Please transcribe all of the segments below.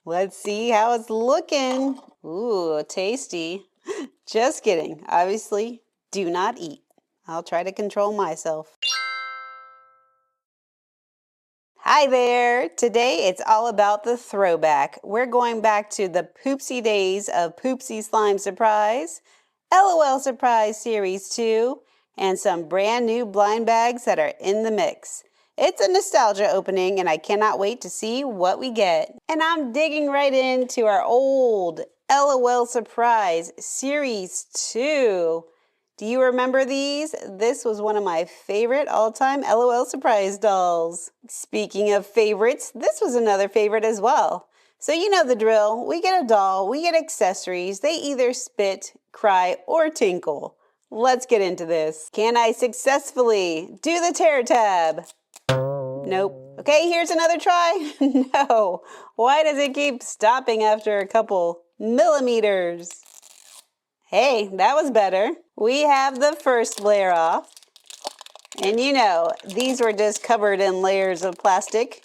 Let's see how it's looking. Ooh, tasty. Just kidding. Obviously, do not eat. I'll try to control myself. Hi there! Today it's all about the throwback. We're going back to the Poopsie days of Poopsie Slime Surprise, LOL Surprise Series 2, and some brand new blind bags that are in the mix. It's a nostalgia opening and I cannot wait to see what we get. And I'm digging right into our old LOL Surprise Series 2. Do you remember these? This was one of my favorite all-time LOL Surprise dolls. Speaking of favorites, this was another favorite as well. So you know the drill. We get a doll, we get accessories. They either spit, cry, or tinkle. Let's get into this. Can I successfully do the tear tab? Nope. Okay, here's another try. No. Why does it keep stopping after a couple millimeters? Hey, that was better. We have the first layer off. And you know, these were just covered in layers of plastic.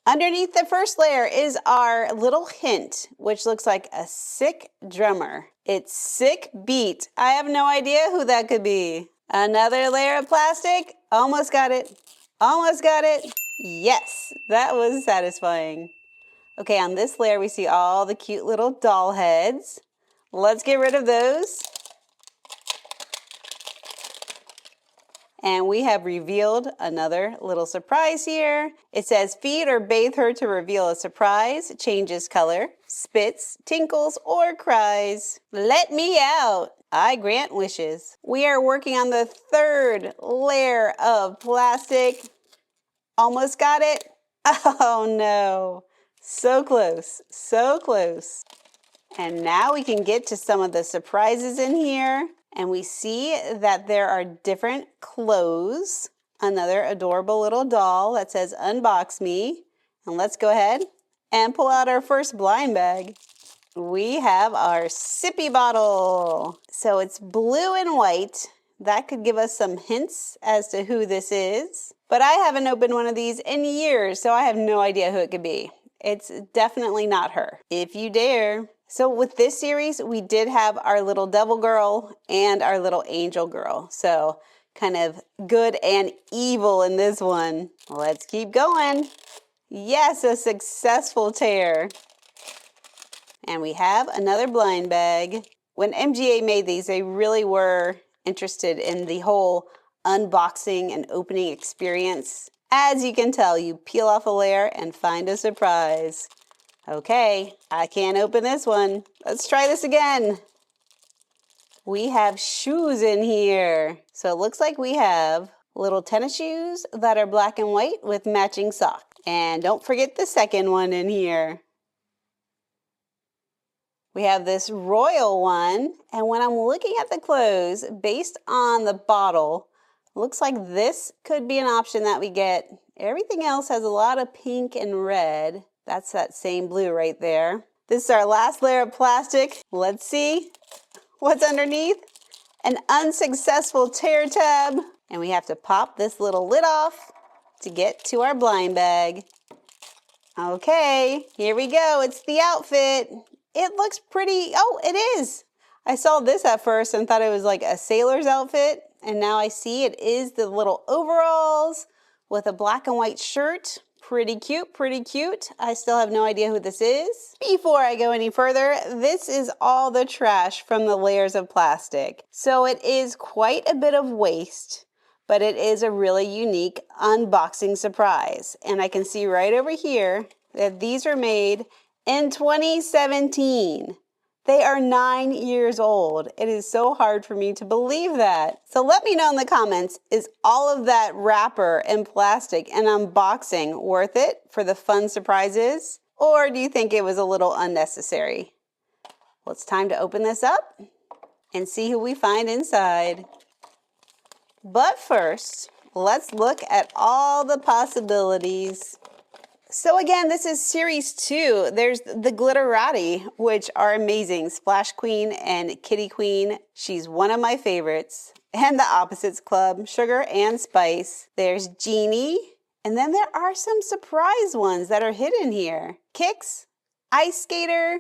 Underneath the first layer is our little hint, which looks like a sick drummer. It's Sick Beat. I have no idea who that could be. Another layer of plastic. Almost got it. Almost got it. Yes, that was satisfying. Okay, on this layer we see all the cute little doll heads. Let's get rid of those. And we have revealed another little surprise here. It says feed or bathe her to reveal a surprise, changes color, spits, tinkles, or cries. Let me out. I grant wishes. We are working on the third layer of plastic. Almost got it. Oh no. So close, so close. And now we can get to some of the surprises in here. And we see that there are different clothes. Another adorable little doll that says unbox me. And let's go ahead and pull out our first blind bag. We have our sippy bottle. So it's blue and white. That could give us some hints as to who this is. But I haven't opened one of these in years, so I have no idea who it could be. It's definitely not her. If you dare. So with this series, we did have our little devil girl and our little angel girl. So kind of good and evil in this one. Let's keep going. Yes, a successful tear. And we have another blind bag. When MGA made these, they really were interested in the whole unboxing and opening experience. As you can tell, you peel off a layer and find a surprise. Okay, I can't open this one. Let's try this again. We have shoes in here. So it looks like we have little tennis shoes that are black and white with matching socks. And don't forget the second one in here. We have this royal one. And when I'm looking at the clothes, based on the bottle, looks like this could be an option that we get. Everything else has a lot of pink and red. That's that same blue right there. This is our last layer of plastic. Let's see what's underneath. An unsuccessful tear tab. And we have to pop this little lid off to get to our blind bag. Okay, here we go. It's the outfit. It looks pretty. Oh, it is. I saw this at first and thought it was like a sailor's outfit. And now I see it is the little overalls with a black and white shirt. Pretty cute, pretty cute. I still have no idea who this is. Before I go any further, this is all the trash from the layers of plastic. So it is quite a bit of waste, but it is a really unique unboxing surprise. And I can see right over here that these are made in 2017. They are 9 years old. It is so hard for me to believe that. So let me know in the comments, is all of that wrapper and plastic and unboxing worth it for the fun surprises? Or do you think it was a little unnecessary? Well, it's time to open this up and see who we find inside. But first, let's look at all the possibilities. So again, this is series 2. There's the Glitterati, which are amazing. Splash Queen and Kitty Queen. She's one of my favorites. And the Opposites Club, Sugar and Spice. There's Genie. And then there are some surprise ones that are hidden here. Kix, Ice Skater,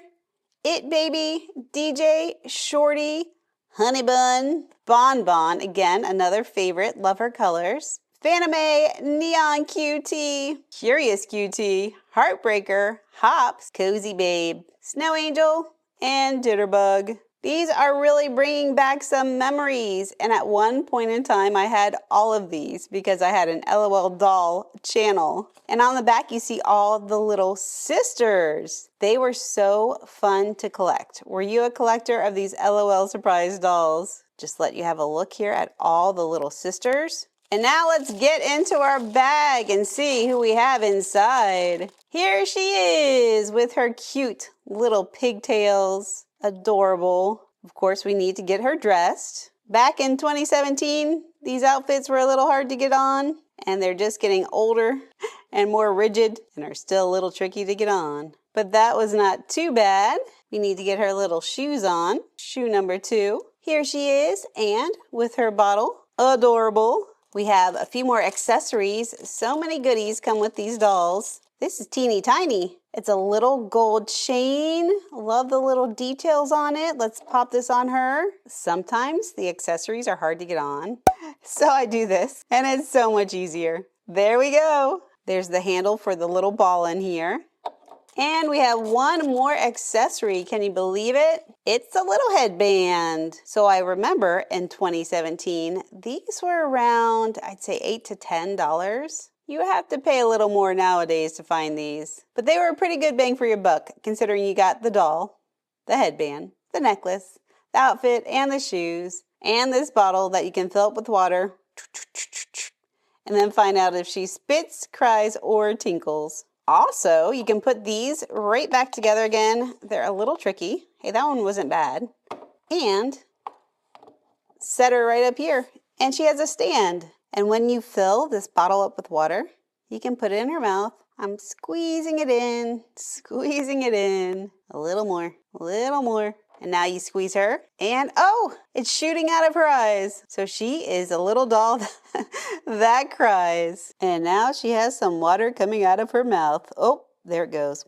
It Baby, DJ, Shorty, Honey Bun, Bon Bon, again, another favorite, love her colors. Fanime, Neon QT, Curious QT, Heartbreaker, Hops, Cozy Babe, Snow Angel, and Jitterbug. These are really bringing back some memories, and at one point in time I had all of these because I had an LOL doll channel. And on the back you see all the little sisters. They were so fun to collect. Were you a collector of these LOL Surprise dolls? Just let you have a look here at all the little sisters. And now let's get into our bag and see who we have inside. Here she is with her cute little pigtails. Adorable. Of course, we need to get her dressed. Back in 2017, these outfits were a little hard to get on, and they're just getting older and more rigid and are still a little tricky to get on. But that was not too bad. We need to get her little shoes on. Shoe number 2. Here she is, and with her bottle. Adorable. We have a few more accessories. So many goodies come with these dolls. This is teeny tiny. It's a little gold chain. Love the little details on it. Let's pop this on her. Sometimes the accessories are hard to get on, so I do this, and it's so much easier. There we go. There's the handle for the little ball in here. And we have one more accessory. Can you believe it? It's a little headband. So I remember in 2017, these were around, I'd say $8 to $10. You have to pay a little more nowadays to find these. But they were a pretty good bang for your buck, considering you got the doll, the headband, the necklace, the outfit, and the shoes, and this bottle that you can fill up with water, and then find out if she spits, cries, or tinkles. Also, you can put these right back together again. They're a little tricky. Hey, that one wasn't bad. And set her right up here. And she has a stand. And when you fill this bottle up with water, you can put it in her mouth. I'm squeezing it in, a little more, And now you squeeze her, and oh, it's shooting out of her eyes. So she is a little doll that cries. And now she has some water coming out of her mouth. Oh, there it goes.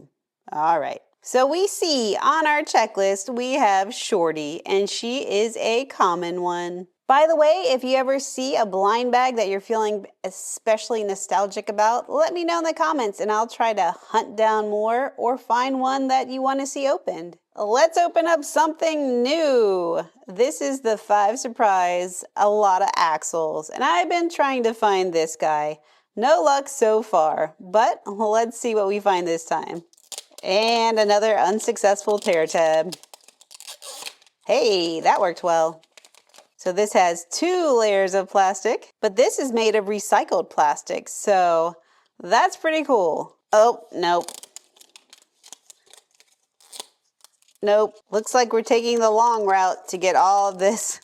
All right. So we see on our checklist, we have Shorty, and she is a common one. By the way, if you ever see a blind bag that you're feeling especially nostalgic about, let me know in the comments and I'll try to hunt down more or find one that you want to see opened. Let's open up something new. This is the 5 Surprise, a lot of axles, and I've been trying to find this guy. No luck so far, but let's see what we find this time. And another unsuccessful tear tab. Hey, that worked well. So this has 2 layers of plastic, but this is made of recycled plastic, so that's pretty cool. Oh, nope. Nope. Looks like we're taking the long route to get all of this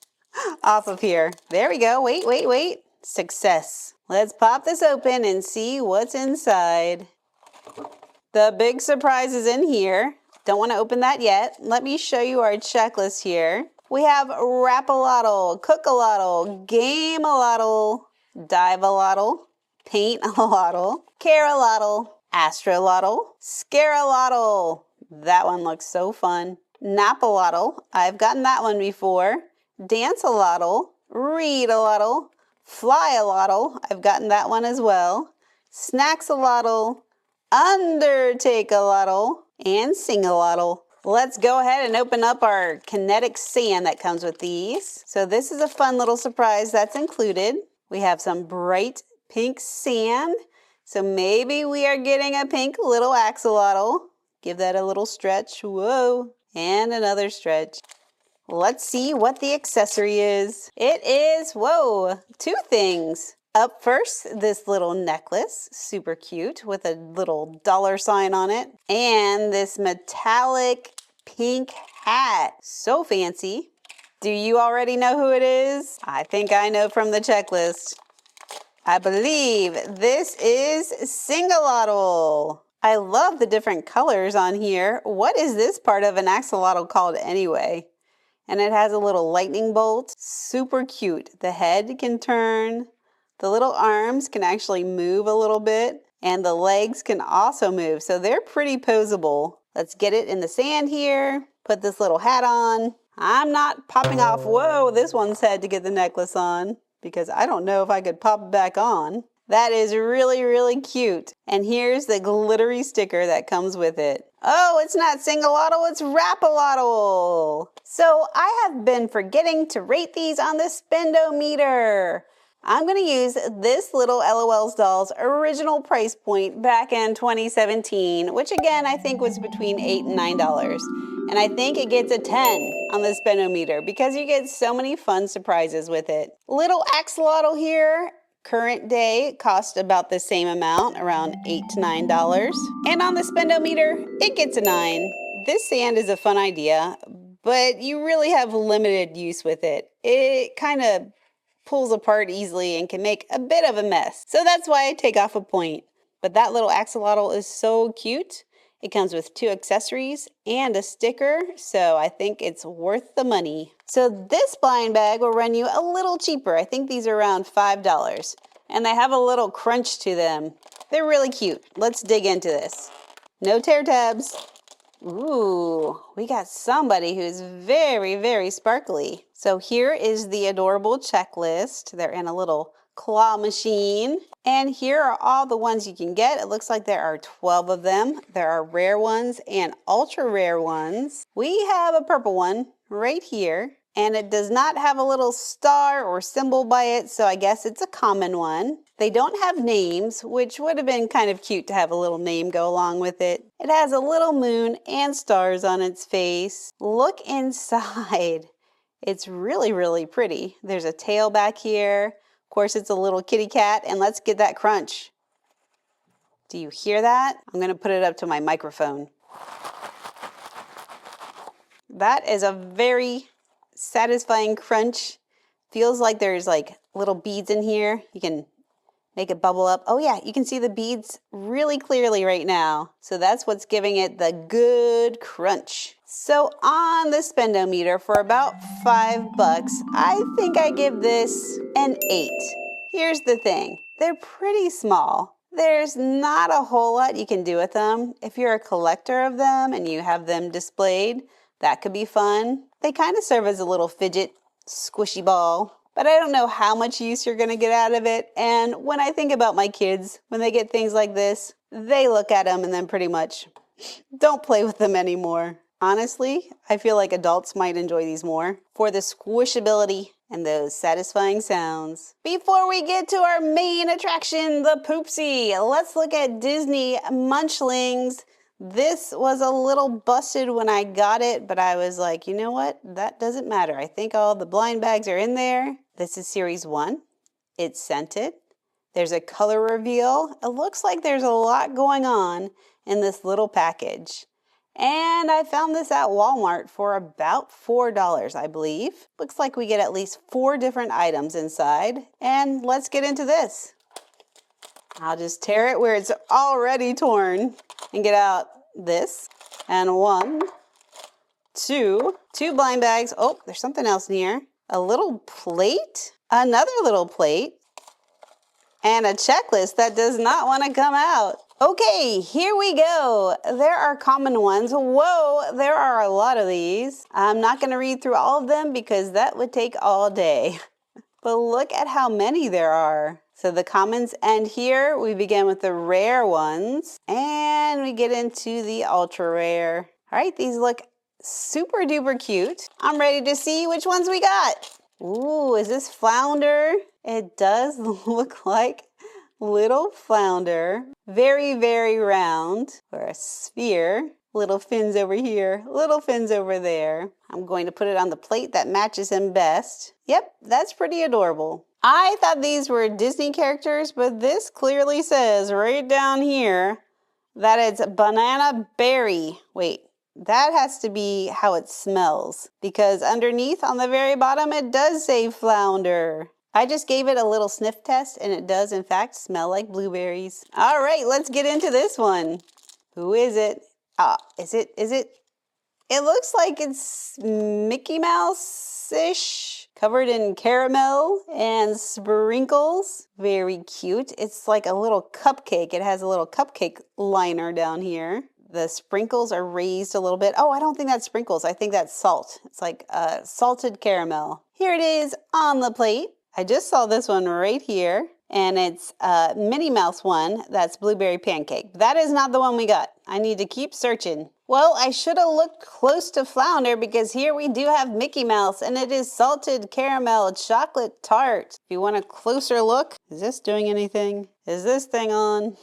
off of here. There we go. Wait. Success. Let's pop this open and see what's inside. The big surprise is in here. Don't want to open that yet. Let me show you our checklist here. We have Rap-a-lotl, Cook-a-lotl, Game-a-lotl, Dive-a-lotl, Paint-a-lotl, Care-a-lotl, Astro-lotl, Scare-a-lotl. That one looks so fun. Nap-a-lotl, I've gotten that one before. Dance-a-lotl, Read-a-lotl, Fly-a-lotl, I've gotten that one as well. Snacks-a-lotl, Undertake-a-lotl, and Sing-a-lotl. Let's go ahead and open up our kinetic sand that comes with these. So this is a fun little surprise that's included. We have some bright pink sand. So maybe we are getting a pink little axolotl. Give that a little stretch. Whoa. And another stretch. Let's see what the accessory is. It is, whoa, 2 things. Up first, this little necklace, super cute, with a little $sign on it. And this metallic pink hat, so fancy. Do you already know who it is? I think I know from the checklist. I believe this is Sing-a-lotl. I love the different colors on here. What is this part of an axolotl called anyway? And it has a little lightning bolt, super cute. The head can turn. The little arms can actually move a little bit, and the legs can also move, so they're pretty poseable. Let's get it in the sand here. Put this little hat on. I'm not popping off, whoa, this one's head to get the necklace on because I don't know if I could pop it back on. That is really, really cute. And here's the glittery sticker that comes with it. Oh, it's not singalotl, it's wrapalotl. So I have been forgetting to rate these on the spendometer. I'm gonna use this little LOL's Dolls original price point back in 2017, which again, I think was between $8 and $9. And I think it gets a 10 on the spendometer because you get so many fun surprises with it. Little axolotl here, current day cost about the same amount, around $8 to $9. And on the spendometer, it gets a 9. This sand is a fun idea, but you really have limited use with it. It kind of pulls apart easily and can make a bit of a mess. So that's why I take off a point. But that little axolotl is so cute. It comes with 2 accessories and a sticker, so I think it's worth the money. So this blind bag will run you a little cheaper. I think these are around $5. And they have a little crunch to them. They're really cute. Let's dig into this. No tear tabs. Ooh, we got somebody who's very, very sparkly. So here is the adorable checklist. They're in a little claw machine. And here are all the ones you can get. It looks like there are 12 of them. There are rare ones and ultra rare ones. We have a purple one right here. And it does not have a little star or symbol by it, so I guess it's a common one. They don't have names, which would have been kind of cute to have a little name go along with it. It has a little moon and stars on its face. Look inside. It's really, really pretty. There's a tail back here. Of course, it's a little kitty cat, and let's get that crunch. Do you hear that? I'm gonna put it up to my microphone. That is a very satisfying crunch. Feels like there's like little beads in here. You can make it bubble up. Oh yeah, you can see the beads really clearly right now. So that's what's giving it the good crunch. So on the spendometer for about $5, I think I give this an 8. Here's the thing, they're pretty small. There's not a whole lot you can do with them. If you're a collector of them and you have them displayed, that could be fun. They kind of serve as a little fidget squishy ball, but I don't know how much use you're gonna get out of it. And when I think about my kids, when they get things like this, they look at them and then pretty much don't play with them anymore. Honestly, I feel like adults might enjoy these more for the squishability and those satisfying sounds. Before we get to our main attraction, the Poopsie, let's look at Disney Munchlings. This was a little busted when I got it, but I was like, you know what? That doesn't matter. I think all the blind bags are in there. This is series 1. It's scented. There's a color reveal. It looks like there's a lot going on in this little package. And I found this at Walmart for about $4, I believe. Looks like we get at least 4 different items inside. And let's get into this. I'll just tear it where it's already torn and get out this. And 1, 2 blind bags. Oh, there's something else in here. A little plate, another little plate, and a checklist that does not want to come out. Okay, here we go. There are common ones. Whoa, there are a lot of these. I'm not going to read through all of them because that would take all day. But look at how many there are. So the commons end here. We begin with the rare ones and we get into the ultra rare. All right, these look super duper cute. I'm ready to see which ones we got. Ooh, is this flounder? It does look like little flounder. Very, very round, or a sphere. Little fins over here, little fins over there. I'm going to put it on the plate that matches him best. Yep, that's pretty adorable. I thought these were Disney characters, but this clearly says right down here that it's banana berry. Wait, that has to be how it smells because underneath on the very bottom, it does say flounder. I just gave it a little sniff test and it does in fact smell like blueberries. All right, let's get into this one. Who is it? Is it? It looks like it's Mickey Mouse-ish, covered in caramel and sprinkles. Very cute. It's like a little cupcake. It has a little cupcake liner down here. the sprinkles are raised a little bit. Oh, I don't think that's sprinkles. I think that's salt. It's like salted caramel. Here it is on the plate. I just saw this one right here, and it's a Minnie Mouse one. That's blueberry pancake. That is not the one we got. I need to keep searching. Well, I should have looked close to Flounder because here we do have Mickey Mouse, and it is salted caramel chocolate tart. If you want a closer look, is this doing anything? Is this thing on?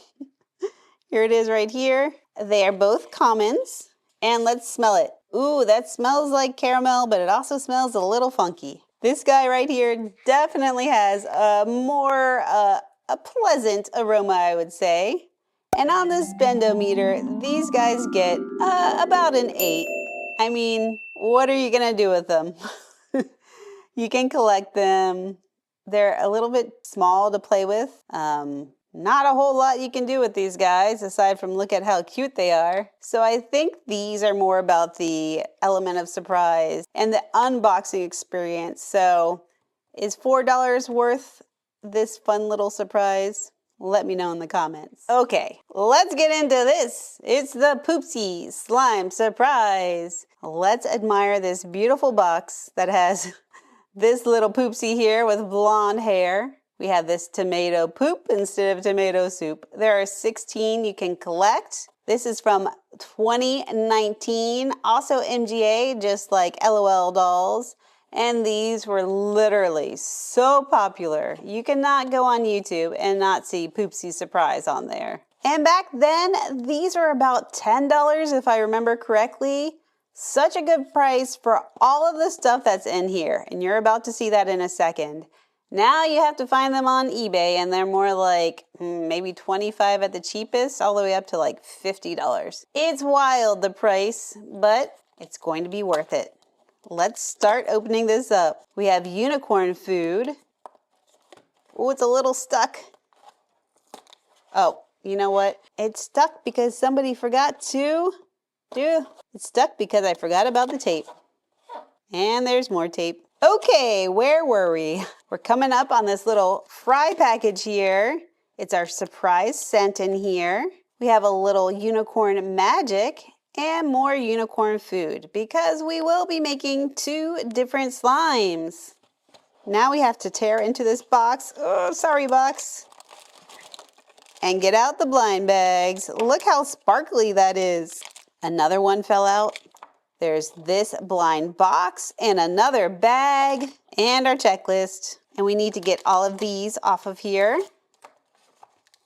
Here it is right here. They are both commons, and let's smell it. Ooh, that smells like caramel, but it also smells a little funky. This guy right here definitely has a more a pleasant aroma, I would say. And on this bendometer, these guys get about an 8. I mean, what are you gonna do with them? You can collect them. They're a little bit small to play with. Not a whole lot you can do with these guys aside from look at how cute they are. So I think these are more about the element of surprise and the unboxing experience. So is $4 worth this fun little surprise? Let me know in the comments. Okay, let's get into this. It's the Poopsie Slime Surprise. Let's admire this beautiful box that has this little Poopsie here with blonde hair. We have this tomato poop instead of tomato soup. There are 16 you can collect. This is from 2019, also MGA, just like LOL dolls. And these were literally so popular. You cannot go on YouTube and not see Poopsie Surprise on there. And back then, these were about $10 if I remember correctly. Such a good price for all of the stuff that's in here. And you're about to see that in a second. Now you have to find them on eBay, and they're more like maybe $25 at the cheapest, all the way up to like $50. It's wild, the price, but it's going to be worth it. Let's start opening this up. We have unicorn food. Oh, it's a little stuck. Oh, you know what? It's stuck because somebody forgot to do. It's stuck because I forgot about the tape. And there's more tape. Okay, where were we? We're coming up on this little fry package here. It's our surprise scent in here. We have a little unicorn magic and more unicorn food because we will be making 2 different slimes. Now we have to tear into this box. Oh, sorry, box. And get out the blind bags. Look how sparkly that is. Another one fell out. There's this blind box and another bag and our checklist. And we need to get all of these off of here.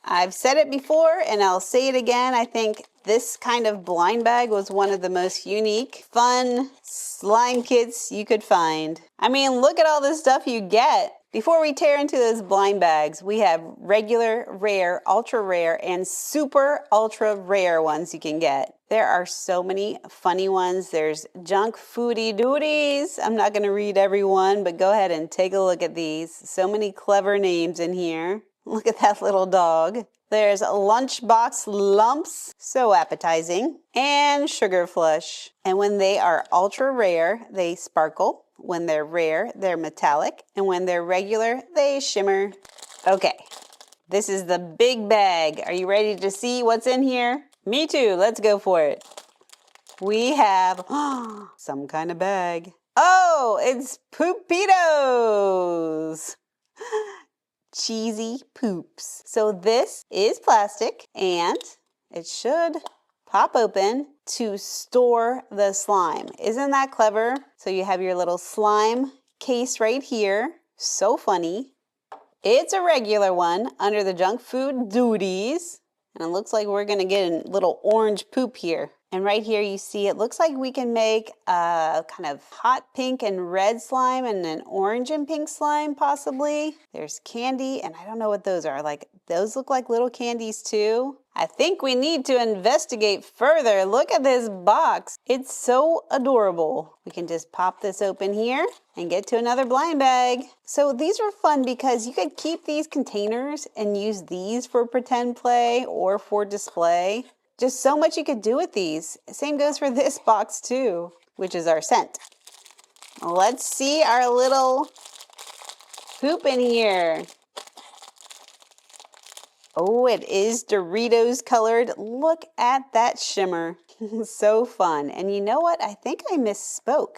I've said it before and I'll say it again. I think this kind of blind bag was one of the most unique, fun slime kits you could find. I mean, look at all this stuff you get. Before we tear into those blind bags, we have regular, rare, ultra rare, and super ultra rare ones you can get. There are so many funny ones. There's junk foodie duties. I'm not going to read every one, but go ahead and take a look at these. So many clever names in here. Look at that little dog. There's lunchbox lumps, so appetizing, and sugar flush. And when they are ultra rare, they sparkle. When they're rare, they're metallic. And when they're regular, they shimmer. Okay, this is the big bag. Are you ready to see what's in here? Me too, let's go for it. We have some kind of bag. Oh, it's Poopitos. Cheesy poops. So this is plastic and it should pop open to store the slime. Isn't that clever? So you have your little slime case right here. So funny. It's a regular one under the junk food duties. And it looks like we're gonna get a little orange poop here. And right here you see it looks like we can make a kind of hot pink and red slime and an orange and pink slime possibly. There's candy and I don't know what those are. Like those look like little candies too. I think we need to investigate further. Look at this box. It's so adorable. We can just pop this open here and get to another blind bag. So these are fun because you could keep these containers and use these for pretend play or for display. Just so much you could do with these. Same goes for this box too, which is our scent. Let's see our little poop in here. Oh, it is Doritos colored. Look at that shimmer. So fun. And you know what? I think I misspoke.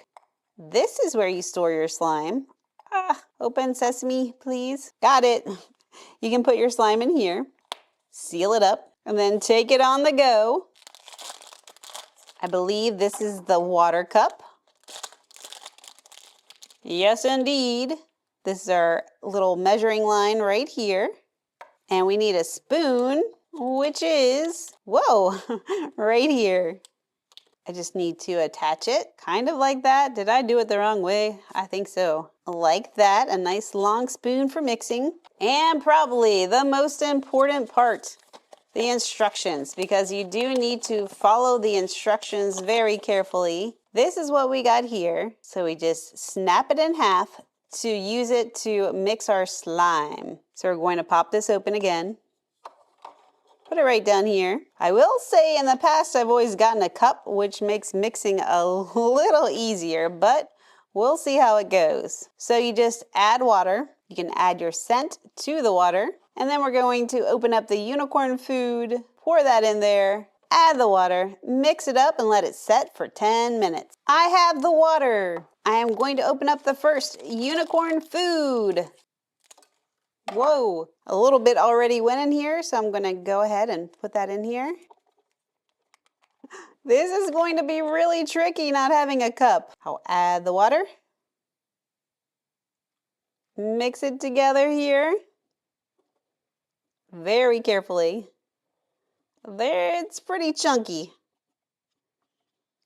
This is where you store your slime. Open sesame, please. Got it. You can put your slime in here, seal it up, and then take it on the go. I believe this is the water cup. Yes, indeed. This is our little measuring line right here. And we need a spoon, which is, whoa, right here. I just need to attach it, kind of like that. Did I do it the wrong way? I think so. Like that, a nice long spoon for mixing. And probably the most important part, the instructions, because you do need to follow the instructions very carefully. This is what we got here. So we just snap it in half to use it to mix our slime. So we're going to pop this open again. Put it right down here. I will say in the past I've always gotten a cup, which makes mixing a little easier, but we'll see how it goes. So you just add water. You can add your scent to the water. And then we're going to open up the unicorn food, pour that in there, add the water, mix it up and let it set for 10 minutes. I have the water. I am going to open up the first unicorn food. Whoa, a little bit already went in here, so I'm gonna go ahead and put that in here. This is going to be really tricky not having a cup. I'll add the water. Mix it together here. Very carefully. There, it's pretty chunky.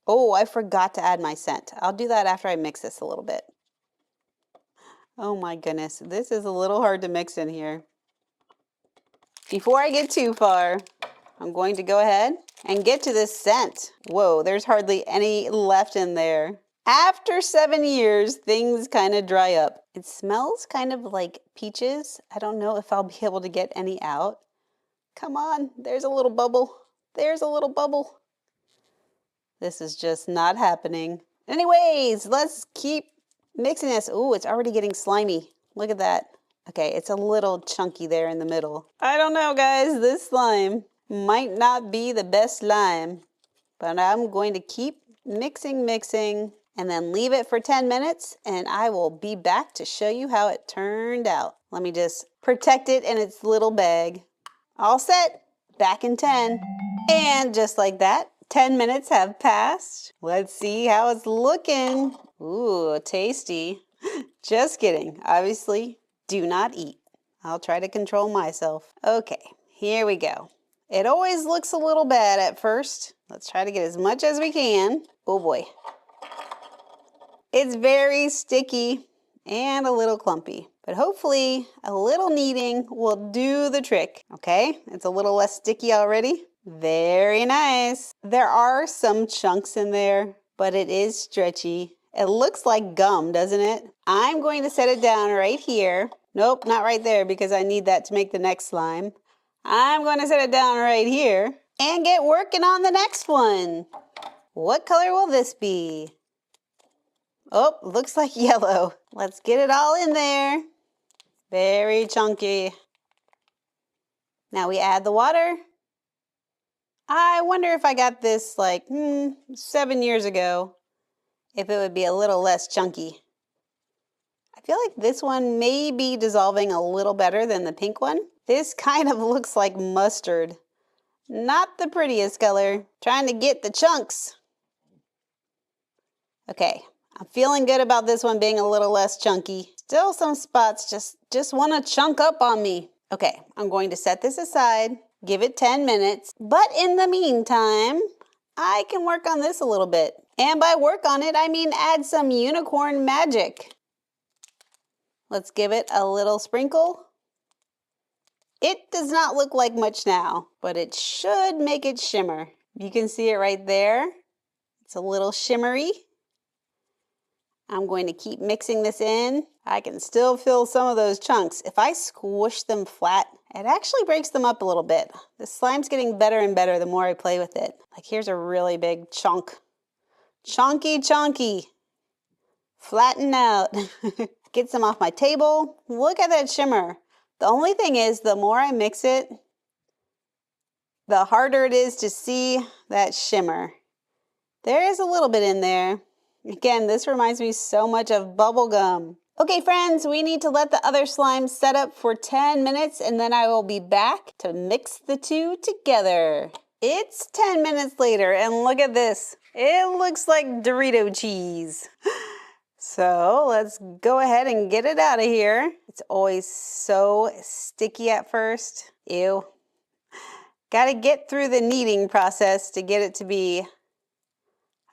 Oh, I forgot to add my scent. I'll do that after I mix this a little bit. Oh my goodness, this is a little hard to mix in here. Before I get too far, I'm going to go ahead and get to this scent. Whoa, there's hardly any left in there. After 7 years, things kind of dry up. It smells kind of like peaches. I don't know if I'll be able to get any out. Come on, there's a little bubble. There's a little bubble. This is just not happening. Anyways, let's keep mixing this. Ooh, it's already getting slimy. Look at that. Okay, it's a little chunky there in the middle. I don't know, guys. This slime might not be the best slime, but I'm going to keep mixing, and then leave it for 10 minutes, and I will be back to show you how it turned out. Let me just protect it in its little bag. All set, back in 10. And just like that, 10 minutes have passed. Let's see how it's looking. Ooh, tasty. Just kidding. Obviously, do not eat. I'll try to control myself. Okay, here we go. It always looks a little bad at first. Let's try to get as much as we can. Oh boy. It's very sticky and a little clumpy, but hopefully a little kneading will do the trick. Okay, it's a little less sticky already. Very nice. There are some chunks in there, but it is stretchy. It looks like gum, doesn't it? I'm going to set it down right here. Nope, not right there because I need that to make the next slime. I'm going to set it down right here and get working on the next one. What color will this be? Oh, looks like yellow. Let's get it all in there. Very chunky. Now we add the water. I wonder if I got this like 7 years ago, if it would be a little less chunky. I feel like this one may be dissolving a little better than the pink one. This kind of looks like mustard. Not the prettiest color. Trying to get the chunks. Okay, I'm feeling good about this one being a little less chunky. Still some spots just want to chunk up on me. Okay, I'm going to set this aside, give it 10 minutes. But in the meantime, I can work on this a little bit. And by work on it, I mean add some unicorn magic. Let's give it a little sprinkle. It does not look like much now, but it should make it shimmer. You can see it right there. It's a little shimmery. I'm going to keep mixing this in. I can still feel some of those chunks. If I squish them flat, it actually breaks them up a little bit. The slime's getting better and better the more I play with it. Like here's a really big chunk. Chunky. Flatten out. Get some off my table. Look at that shimmer. The only thing is, the more I mix it, the harder it is to see that shimmer. There is a little bit in there. Again, this reminds me so much of bubble gum. Okay, friends, we need to let the other slime set up for 10 minutes and then I will be back to mix the two together. It's 10 minutes later and look at this. It looks like Dorito cheese. So let's go ahead and get it out of here. It's always so sticky at first. Ew. Gotta get through the kneading process to get it to be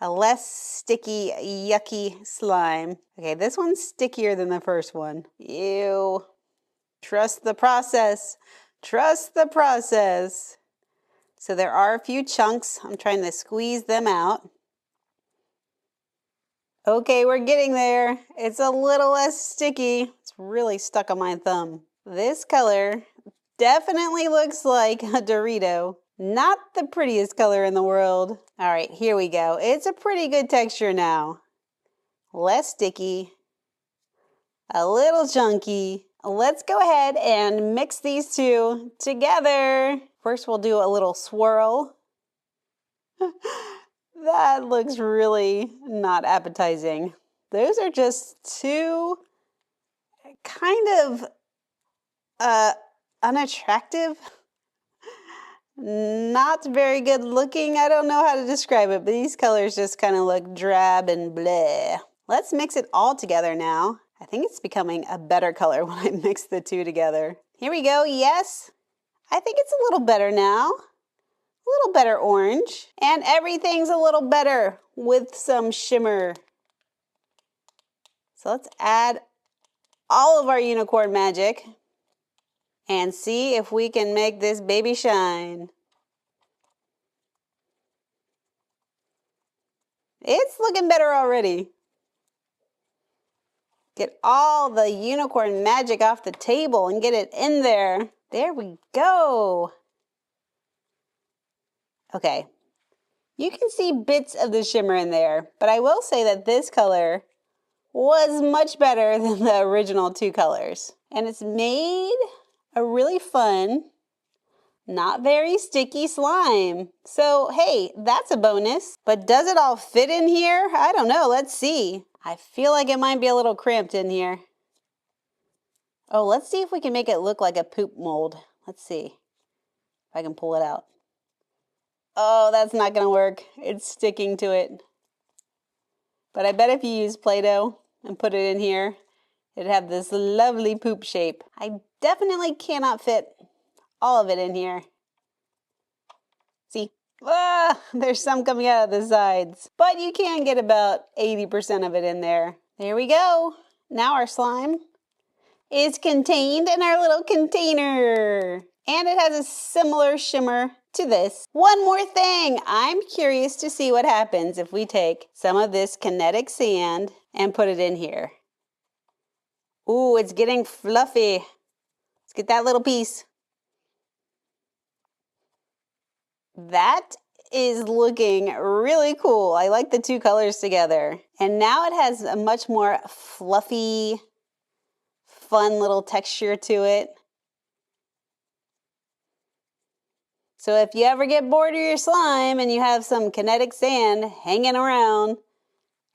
a less sticky, yucky slime. Okay, this one's stickier than the first one. Ew. Trust the process. Trust the process. So there are a few chunks. I'm trying to squeeze them out. Okay, we're getting there. It's a little less sticky. It's really stuck on my thumb. This color definitely looks like a Dorito. Not the prettiest color in the world. All right, here we go. It's a pretty good texture now. Less sticky, a little chunky. Let's go ahead and mix these two together. First, we'll do a little swirl. That looks really not appetizing. Those are just two kind of unattractive, not very good looking. I don't know how to describe it, but these colors just kind of look drab and bleh. Let's mix it all together now. I think it's becoming a better color when I mix the two together. Here we go, yes. I think it's a little better now. A little better orange. And everything's a little better with some shimmer. So let's add all of our unicorn magic and see if we can make this baby shine. It's looking better already. Get all the unicorn magic off the table and get it in there. There we go. Okay, you can see bits of the shimmer in there, but I will say that this color was much better than the original two colors. And it's made a really fun, not very sticky slime. So hey, that's a bonus. But does it all fit in here? I don't know, let's see. I feel like it might be a little cramped in here. Oh, let's see if we can make it look like a poop mold. Let's see if I can pull it out. Oh, that's not gonna work. It's sticking to it. But I bet if you use Play-Doh and put it in here, it'd have this lovely poop shape. I definitely cannot fit all of it in here. See? Ah, there's some coming out of the sides. But you can get about 80% of it in there. There we go. Now our slime is contained in our little container. And it has a similar shimmer to this. One more thing, I'm curious to see what happens if we take some of this kinetic sand and put it in here. Ooh, it's getting fluffy. Let's get that little piece. That is looking really cool. I like the two colors together. And now it has a much more fluffy, fun little texture to it. So if you ever get bored of your slime and you have some kinetic sand hanging around,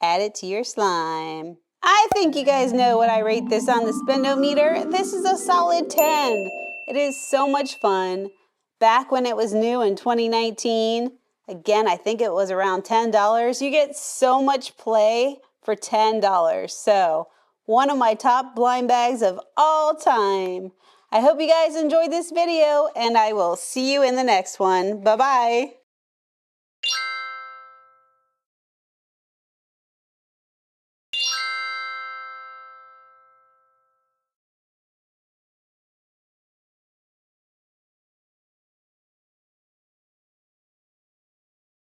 add it to your slime. I think you guys know what I rate this on the Spendometer. This is a solid 10. It is so much fun. Back when it was new in 2019, again, I think it was around $10. You get so much play for $10. So one of my top blind bags of all time. I hope you guys enjoyed this video and I will see you in the next one. Bye-bye.